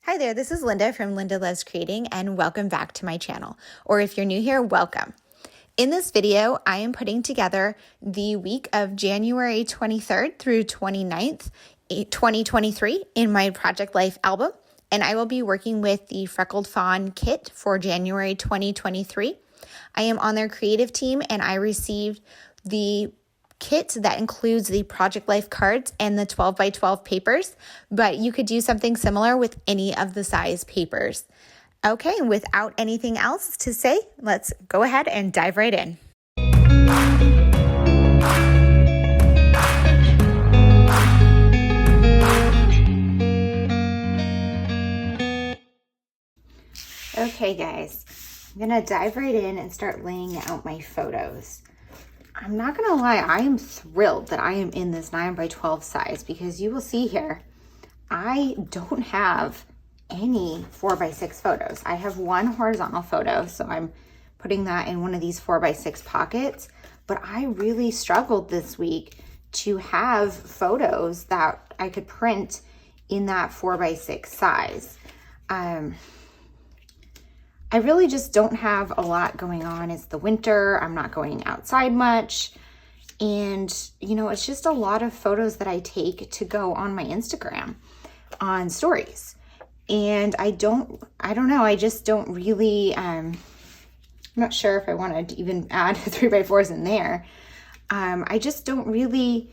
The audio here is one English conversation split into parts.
Hi there, this is Linda from Linda Loves Creating, and welcome back to my channel. Or if you're new here, welcome. In this video, I am putting together the week of January 23rd through 29th, 2023 in my Project Life album, and I will be working with the Freckled Fawn kit for January 2023. I am on their creative team, and I received the kit that includes the Project Life cards and the 12 by 12 papers, but you could do something similar with any of the size papers. Okay, without anything else to say, let's go ahead and dive right in. Okay guys, I'm gonna dive right in and start laying out my photos. I'm not gonna lie, I am thrilled that I am in this 9 by 12 size because you will see here, I don't have any 4 by 6 photos. I have one horizontal photo, so I'm putting that in one of these 4 by 6 pockets, but I really struggled this week to have photos that I could print in that 4 by 6 size. I really just don't have a lot going on. It's the winter, I'm not going outside much. And you know, it's just a lot of photos that I take to go on my Instagram on stories. And I don't know, I just don't really, I'm not sure if I want to even add 3x4s in there. I just don't really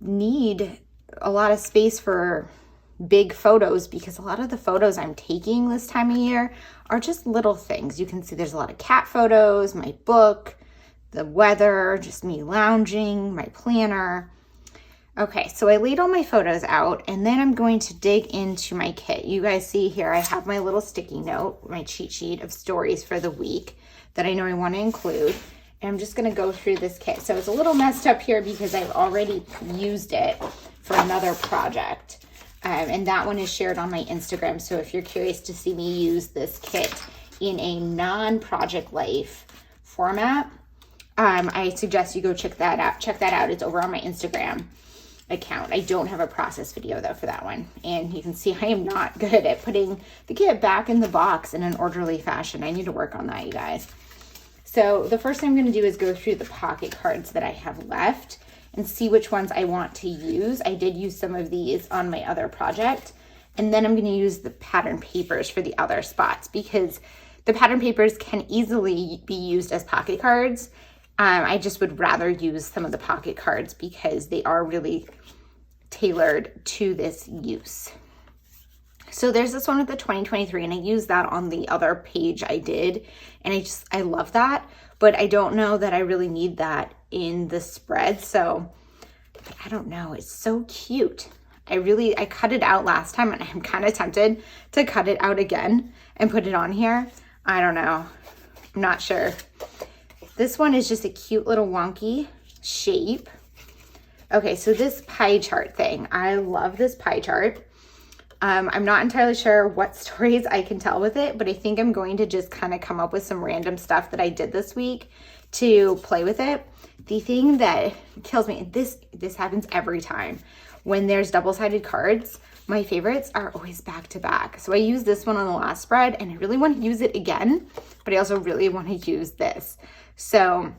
need a lot of space for big photos because a lot of the photos I'm taking this time of year are just little things. You can see there's a lot of cat photos, my book, the weather, just me lounging, my planner. Okay, so I laid all my photos out and then I'm going to dig into my kit. You guys see here, I have my little sticky note, my cheat sheet of stories for the week that I know I want to include. And I'm just going to go through this kit. So it's a little messed up here because I've already used it for another project. And that one is shared on my Instagram. So if you're curious to see me use this kit in a non-Project Life format, I suggest you go check that out. It's over on my Instagram account. I don't have a process video though for that one. And you can see I am not good at putting the kit back in the box in an orderly fashion. I need to work on that, you guys. So the first thing I'm going to do is go through the pocket cards that I have left and see which ones I want to use. I did use some of these on my other project. And then I'm going to use the pattern papers for the other spots because the pattern papers can easily be used as pocket cards. I just would rather use some of the pocket cards because they are really tailored to this use. So there's this one with the 2023 and I used that on the other page I did. And I love that, but I don't know that I really need that in the spread. So I don't know, it's so cute. I cut it out last time and I'm kind of tempted to cut it out again and put it on here. I don't know, I'm not sure. This one is just a cute little wonky shape. Okay, so this pie chart thing, I love this pie chart. I'm not entirely sure what stories I can tell with it, but I think I'm going to just kind of come up with some random stuff that I did this week to play with it. The thing that kills me, this happens every time. When there's double-sided cards, my favorites are always back to back. So I used this one on the last spread and I really want to use it again, but I also really want to use this. So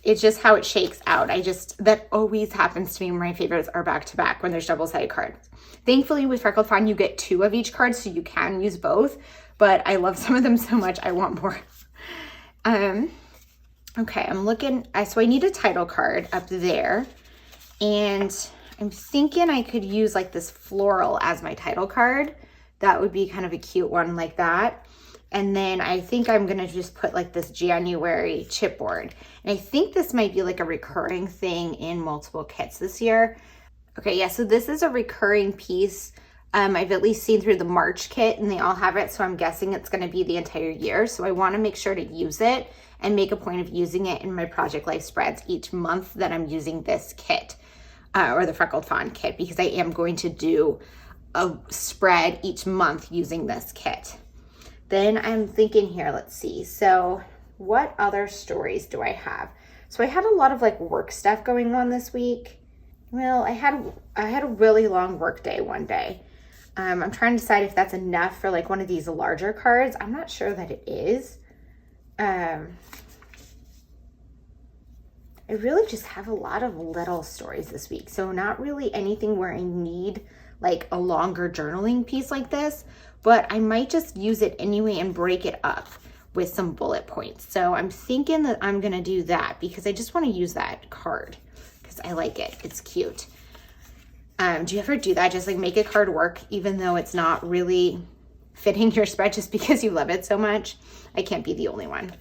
it's just how it shakes out. That always happens to me when my favorites are back to back when there's double-sided cards. Thankfully with Freckled Fawn, you get 2 of each card, so you can use both, but I love some of them so much, I want more. Okay, I'm looking, so I need a title card up there, and I'm thinking I could use like this floral as my title card. That would be kind of a cute one like that. And then I think I'm gonna just put like this January chipboard. And I think this might be like a recurring thing in multiple kits this year. Okay, yeah, so this is a recurring piece. I've at least seen through the March kit and they all have it, so I'm guessing it's gonna be the entire year. So I wanna make sure to use it and make a point of using it in my Project Life spreads each month that I'm using this kit, or the Freckled Fawn kit, because I am going to do a spread each month using this kit. Then I'm thinking here, let's see. So what other stories do I have? So I had a lot of like work stuff going on this week. Well, I had a really long work day one day. I'm trying to decide if that's enough for like one of these larger cards. I'm not sure that it is. I really just have a lot of little stories this week. So not really anything where I need like a longer journaling piece like this, but I might just use it anyway and break it up with some bullet points. So I'm thinking that I'm gonna do that because I just wanna use that card because I like it, it's cute. Do you ever do that? Just like make a card work even though it's not really fitting your spread just because you love it so much? I can't be the only one.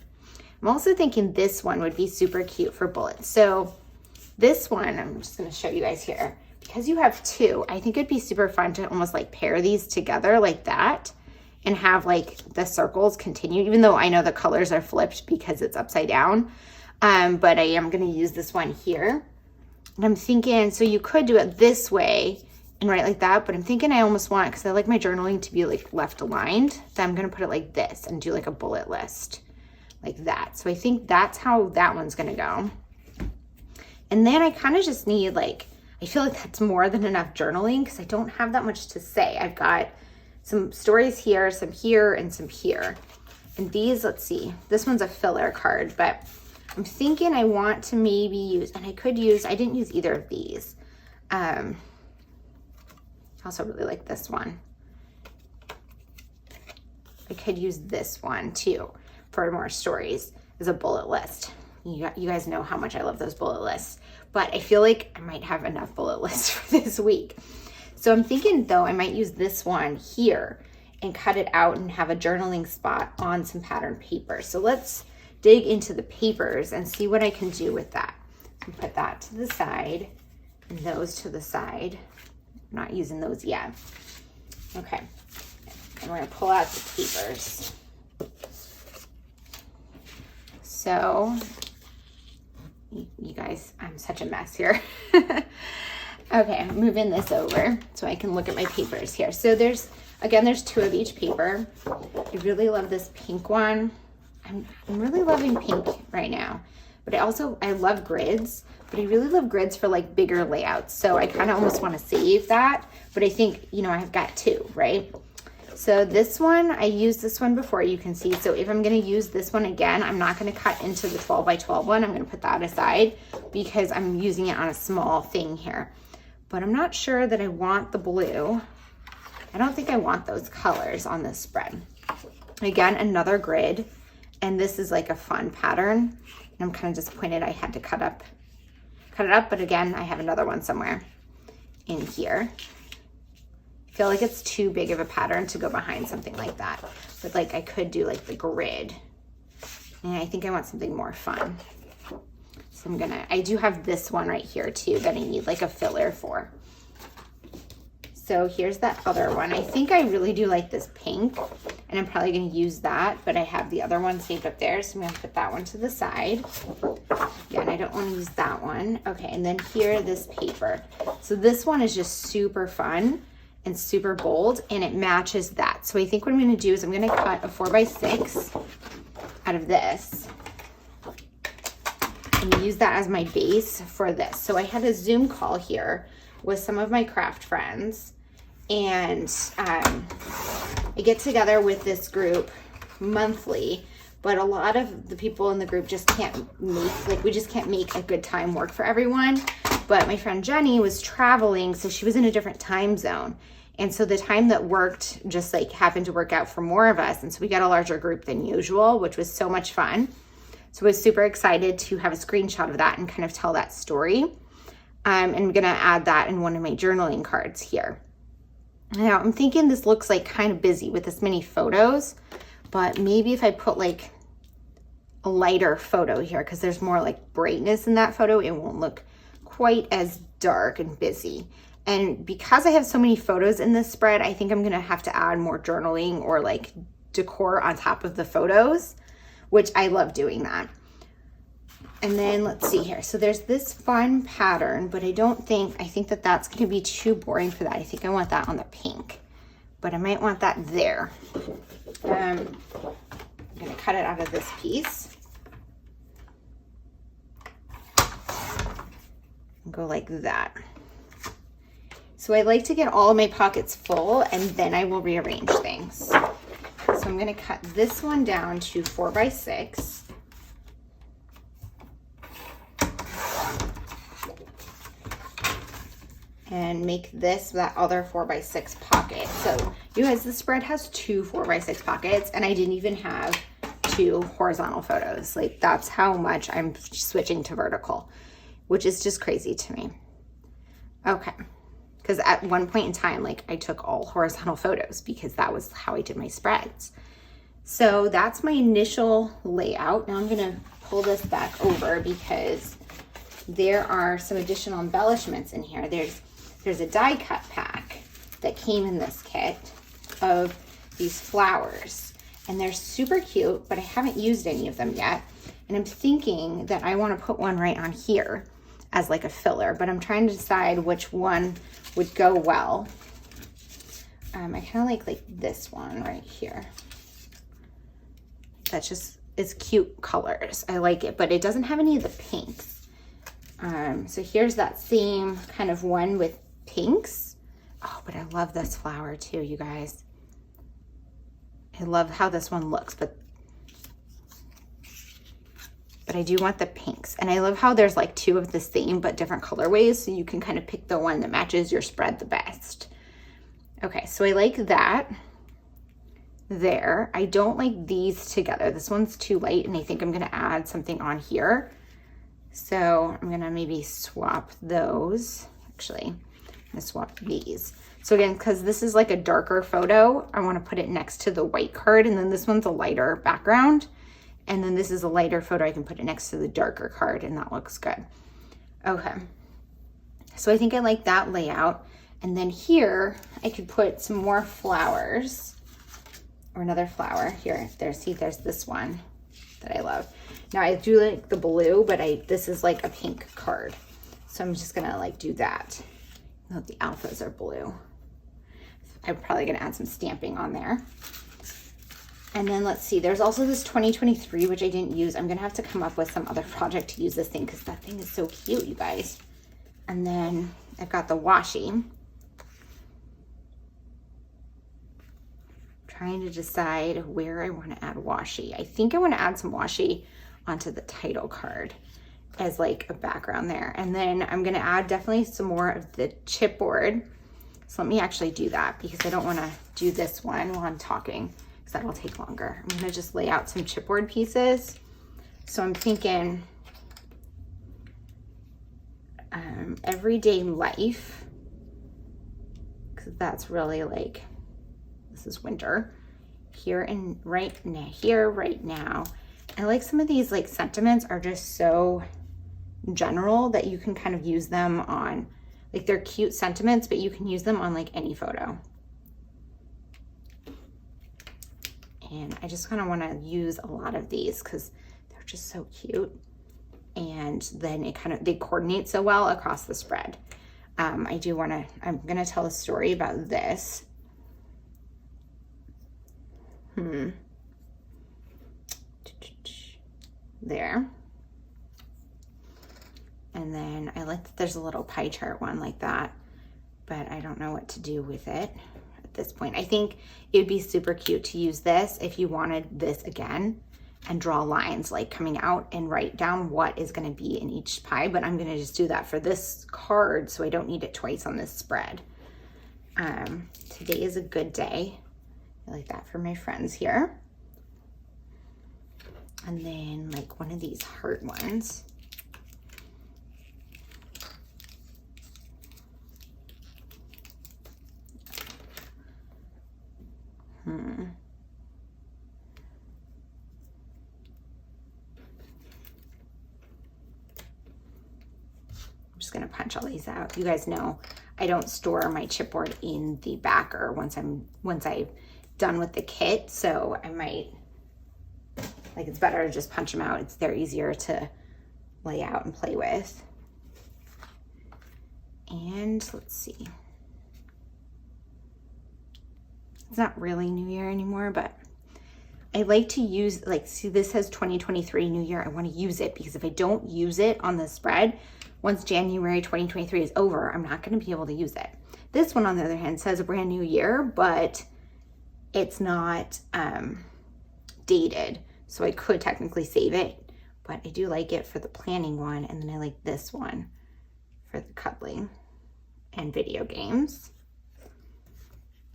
I'm also thinking this one would be super cute for bullets. So this one, I'm just gonna show you guys here. Because you have two, I think it'd be super fun to almost like pair these together like that and have like the circles continue, even though I know the colors are flipped because it's upside down. But I am gonna use this one here. And I'm thinking, so you could do it this way and write like that, but I'm thinking I almost want it because I like my journaling to be like left aligned. So I'm gonna put it like this and do like a bullet list like that. So I think that's how that one's gonna go. And then I kind of just need like, I feel like that's more than enough journaling because I don't have that much to say. I've got some stories here, some here, and some here. And these, let's see, this one's a filler card, but I'm thinking I want to maybe use, and I could use, I didn't use either of these. I also really like this one. I could use this one too for more stories as a bullet list. You guys know how much I love those bullet lists, but I feel like I might have enough bullet lists for this week. So I'm thinking though, I might use this one here and cut it out and have a journaling spot on some pattern paper. So let's dig into the papers and see what I can do with that. And put that to the side and those to the side. I'm not using those yet. Okay, and we're gonna pull out the papers. So, you guys, I'm such a mess here. Okay, I'm moving this over so I can look at my papers here. So there's two of each paper. I really love this pink one. I'm really loving pink right now, but I love grids, but I really love grids for like bigger layouts. So I kind of almost want to save that, but I think, I've got two, right? So this one, I used this one before, you can see. So if I'm gonna use this one again, I'm not gonna cut into the 12 by 12 one. I'm gonna put that aside because I'm using it on a small thing here. But I'm not sure that I want the blue. I don't think I want those colors on this spread. Again, another grid. And this is like a fun pattern. And I'm kind of disappointed I had to cut it up, but again, I have another one somewhere in here. I feel like it's too big of a pattern to go behind something like that. But like I could do like the grid. And I think I want something more fun. So I do have this one right here too that I need like a filler for. So here's that other one. I think I really do like this pink and I'm probably gonna use that, but I have the other one saved up there. So I'm gonna put that one to the side. Again, I don't wanna use that one. Okay, and then here, this paper. So this one is just super fun and super bold and it matches that. So I think what I'm gonna do is I'm gonna cut a 4x6 out of this and use that as my base for this. So I had a Zoom call here with some of my craft friends and I get together with this group monthly, but a lot of the people in the group just can't we just can't make a good time work for everyone. But my friend Jenny was traveling, so she was in a different time zone. And so the time that worked just like happened to work out for more of us. And so we got a larger group than usual, which was so much fun. So I was super excited to have a screenshot of that and kind of tell that story. And I'm gonna add that in one of my journaling cards here. Now I'm thinking this looks like kind of busy with this many photos, but maybe if I put like a lighter photo here, because there's more like brightness in that photo, it won't look quite as dark and busy. And because I have so many photos in this spread, I think I'm gonna have to add more journaling or like decor on top of the photos, which I love doing that. And then let's see here. So there's this fun pattern, but I think that that's gonna be too boring for that. I think I want that on the pink, but I might want that there. I'm gonna cut it out of this piece. And go like that. So I like to get all of my pockets full and then I will rearrange things. So I'm gonna cut this one down to 4x6. And make this that other 4x6 pocket. So you guys, the spread has 2 4x6 pockets and I didn't even have 2 horizontal photos. Like that's how much I'm switching to vertical, which is just crazy to me. Okay, because at one point in time, like I took all horizontal photos because that was how I did my spreads. So that's my initial layout. Now I'm gonna pull this back over because there are some additional embellishments in here. There's a die cut pack that came in this kit of these flowers and they're super cute, but I haven't used any of them yet. And I'm thinking that I want to put one right on here as like a filler, but I'm trying to decide which one would go well. I kind of like this one right here. That's just, it's cute colors. I like it, but it doesn't have any of the pinks. So here's that same kind of one with pinks. Oh, but I love this flower too, you guys. I love how this one looks, but I do want the pinks. And I love how there's like 2 of the same but different colorways, so you can kind of pick the one that matches your spread the best. Okay, so I like that there. I don't like these together. This one's too light and I think I'm gonna add something on here. So I'm gonna maybe swap those. Actually, I'm gonna swap these. So again, because this is like a darker photo, I wanna put it next to the white card, and then this one's a lighter background. And then this is a lighter photo, I can put it next to the darker card and that looks good. Okay, so I think I like that layout. And then here, I could put some more flowers or another flower here. There's this one that I love. Now I do like the blue, but this is like a pink card. So I'm just gonna like do that. No, the alphas are blue. I'm probably gonna add some stamping on there. And then let's see, there's also this 2023, which I didn't use. I'm gonna have to come up with some other project to use this thing because that thing is so cute, you guys. And then I've got the washi. Trying to decide where I wanna add washi. I think I wanna add some washi onto the title card as like a background there. And then I'm gonna add definitely some more of the chipboard. So let me actually do that because I don't wanna do this one while I'm talking because that will take longer. I'm gonna just lay out some chipboard pieces. So I'm thinking everyday life, because that's really like, this is winter, here and right now. I like some of these like sentiments are just so general that you can kind of use them on, like they're cute sentiments, but you can use them on like any photo. And I just kind of want to use a lot of these because they're just so cute. And then they coordinate so well across the spread. I'm going to tell a story about this. There. And then I like that there's a little pie chart one like that, but I don't know what to do with it at this point. I think it would be super cute to use this if you wanted this again and draw lines like coming out and write down what is going to be in each pie, but I'm going to just do that for this card so I don't need it twice on this spread. Today is a good day. I like that for my friends here. And then like one of these heart ones. I'm just gonna punch all these out. You guys know I don't store my chipboard in the backer once I've done with the kit, so I might, like, it's better to just punch them out. They're easier to lay out and play with. And let's see. It's not really New Year anymore, but I like to use, like, see, this says 2023 New Year. I want to use it because if I don't use it on the spread, once January 2023 is over, I'm not going to be able to use it. This one, on the other hand, says a brand new year, but it's not dated. So I could technically save it, but I do like it for the planning one. And then I like this one for the cuddling and video games.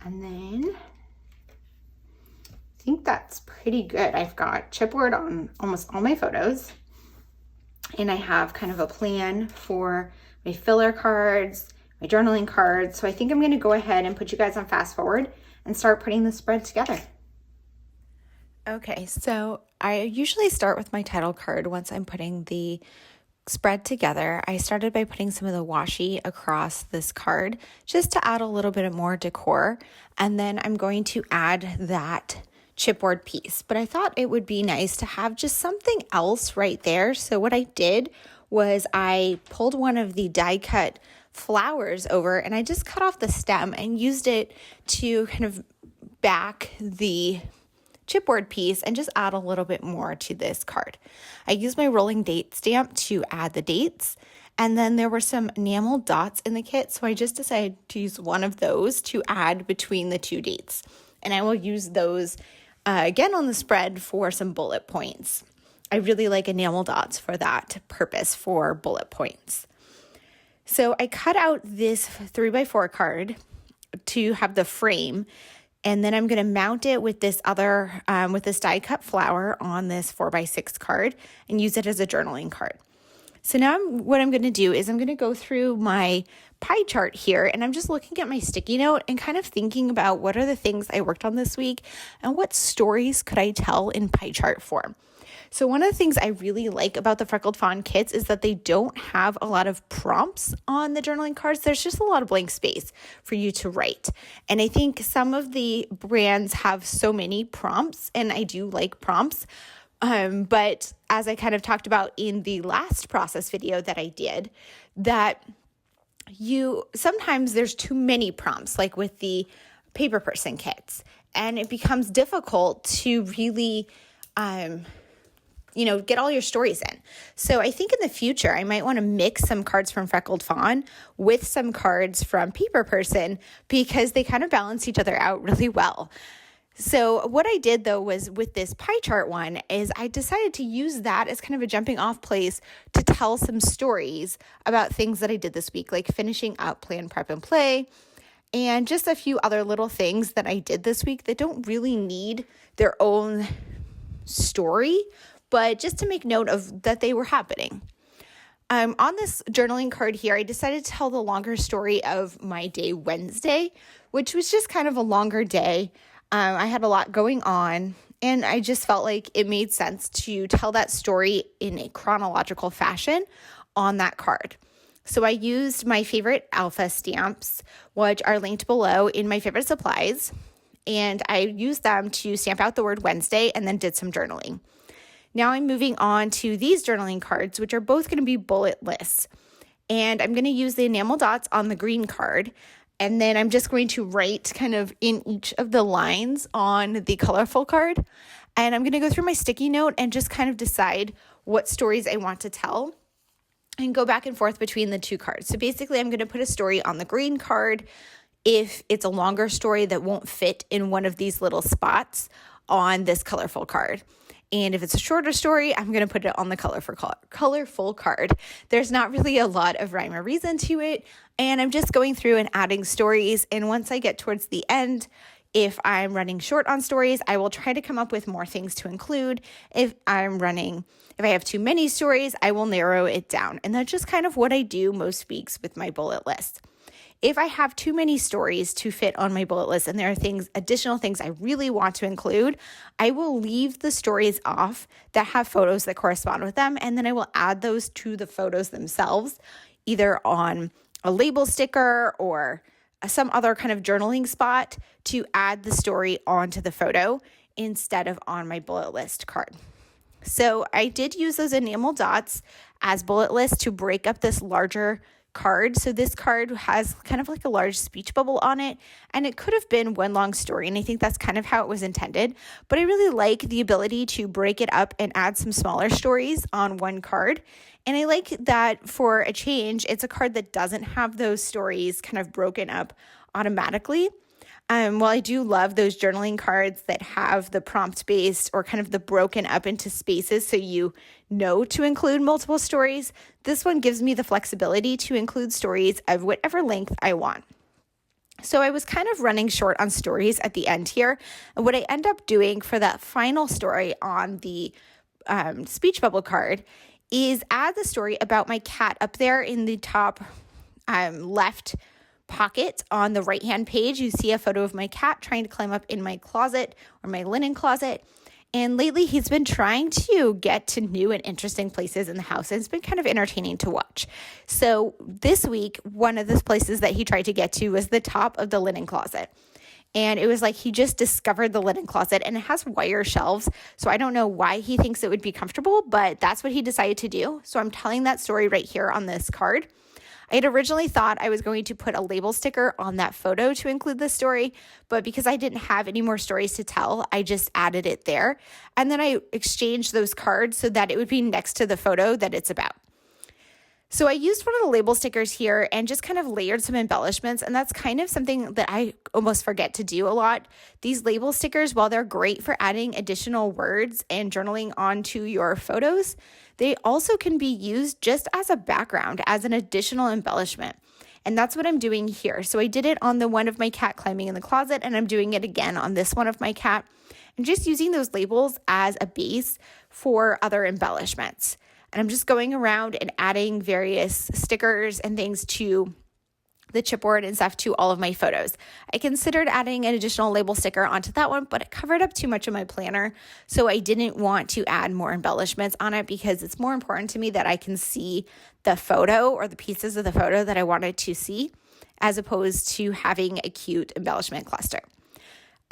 And then I think that's pretty good. I've got chipboard on almost all my photos, and I have kind of a plan for my filler cards, my journaling cards. So I think I'm going to go ahead and put you guys on fast forward and start putting the spread together. Okay, so I usually start with my title card once I'm putting the spread together. I started by putting some of the washi across this card just to add a little bit more decor, and then I'm going to add that chipboard piece. But I thought it would be nice to have just something else right there. So what I did was I pulled one of the die cut flowers over and I just cut off the stem and used it to kind of back the chipboard piece and just add a little bit more to this card. I used my rolling date stamp to add the dates, and then there were some enamel dots in the kit, so I just decided to use one of those to add between the two dates. And I will use those again on the spread for some bullet points. I really like enamel dots for that purpose, for bullet points. So I cut out this 3x4 card to have the frame, and then I'm going to mount it with this other, with this die cut flower on this 4x6 card and use it as a journaling card. So now what I'm going to do is I'm going to go through my pie chart here, and I'm just looking at my sticky note and kind of thinking about what are the things I worked on this week and what stories could I tell in pie chart form. So one of the things I really like about the Freckled Fawn kits is that they don't have a lot of prompts on the journaling cards. There's just a lot of blank space for you to write. And I think some of the brands have so many prompts, and I do like prompts. But as I kind of talked about in the last process video that I did, that sometimes there's too many prompts, like with the paper person kits, and it becomes difficult to really get all your stories in. So I think in the future, I might want to mix some cards from Freckled Fawn with some cards from Paper Person, because they kind of balance each other out really well. So what I did though was with this pie chart one is I decided to use that as kind of a jumping off place to tell some stories about things that I did this week, like finishing up Plan, Prep, and Play, and just a few other little things that I did this week that don't really need their own story, but just to make note of that they were happening. On this journaling card here, I decided to tell the longer story of my day Wednesday, which was just kind of a longer day. I had a lot going on, and I just felt like it made sense to tell that story in a chronological fashion on that card. So I used my favorite alpha stamps, which are linked below in my favorite supplies, and I used them to stamp out the word Wednesday and then did some journaling. Now I'm moving on to these journaling cards, which are both going to be bullet lists. And I'm going to use the enamel dots on the green card. And then I'm just going to write kind of in each of the lines on the colorful card. And I'm going to go through my sticky note and just kind of decide what stories I want to tell and go back and forth between the two cards. So basically, I'm going to put a story on the green card if it's a longer story that won't fit in one of these little spots on this colorful card. And if it's a shorter story, I'm going to put it on the colorful card. There's not really a lot of rhyme or reason to it. And I'm just going through and adding stories. And once I get towards the end, if I'm running short on stories, I will try to come up with more things to include. If I have too many stories, I will narrow it down. And that's just kind of what I do most weeks with my bullet list. If I have too many stories to fit on my bullet list and there are additional things I really want to include, I will leave the stories off that have photos that correspond with them, and then I will add those to the photos themselves, either on a label sticker or some other kind of journaling spot to add the story onto the photo instead of on my bullet list card. So I did use those enamel dots as bullet lists to break up this larger card. So this card has kind of like a large speech bubble on it, and it could have been one long story, and I think that's kind of how it was intended. But I really like the ability to break it up and add some smaller stories on one card. And I like that for a change, it's a card that doesn't have those stories kind of broken up automatically. While I do love those journaling cards that have the prompt-based or kind of the broken up into spaces so you know to include multiple stories, this one gives me the flexibility to include stories of whatever length I want. So I was kind of running short on stories at the end here. And what I end up doing for that final story on the speech bubble card is add the story about my cat up there in the top left pocket. On the right-hand page, you see a photo of my cat trying to climb up in my closet or my linen closet. And lately, he's been trying to get to new and interesting places in the house, and it's been kind of entertaining to watch. So this week, one of the places that he tried to get to was the top of the linen closet. And it was like he just discovered the linen closet, and it has wire shelves. So I don't know why he thinks it would be comfortable, but that's what he decided to do. So I'm telling that story right here on this card. I had originally thought I was going to put a label sticker on that photo to include the story, but because I didn't have any more stories to tell, I just added it there. And then I exchanged those cards so that it would be next to the photo that it's about. So I used one of the label stickers here and just kind of layered some embellishments, and that's kind of something that I almost forget to do a lot. These label stickers, while they're great for adding additional words and journaling onto your photos, they also can be used just as a background, as an additional embellishment. And that's what I'm doing here. So I did it on the one of my cat climbing in the closet, and I'm doing it again on this one of my cat, and just using those labels as a base for other embellishments. And I'm just going around and adding various stickers and things to the chipboard and stuff to all of my photos. I considered adding an additional label sticker onto that one, but it covered up too much of my planner. So I didn't want to add more embellishments on it because it's more important to me that I can see the photo or the pieces of the photo that I wanted to see, as opposed to having a cute embellishment cluster.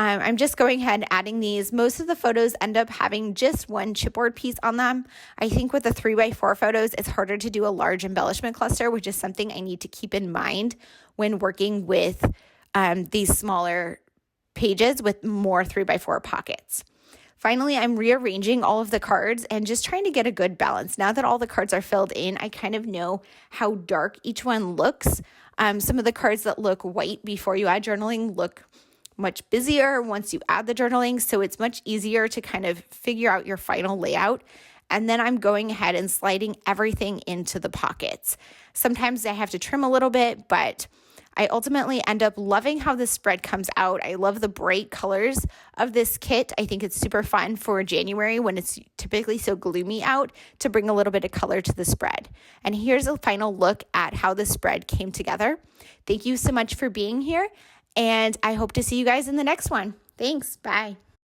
I'm just going ahead and adding these. Most of the photos end up having just one chipboard piece on them. I think with the 3x4 photos, it's harder to do a large embellishment cluster, which is something I need to keep in mind when working with these smaller pages with more 3x4 pockets. Finally, I'm rearranging all of the cards and just trying to get a good balance. Now that all the cards are filled in, I kind of know how dark each one looks. Some of the cards that look white before you add journaling look much busier once you add the journaling, so it's much easier to kind of figure out your final layout. And then I'm going ahead and sliding everything into the pockets. Sometimes I have to trim a little bit, but I ultimately end up loving how this spread comes out. I love the bright colors of this kit. I think it's super fun for January when it's typically so gloomy out to bring a little bit of color to the spread. And here's a final look at how the spread came together. Thank you so much for being here, and I hope to see you guys in the next one. Thanks. Bye.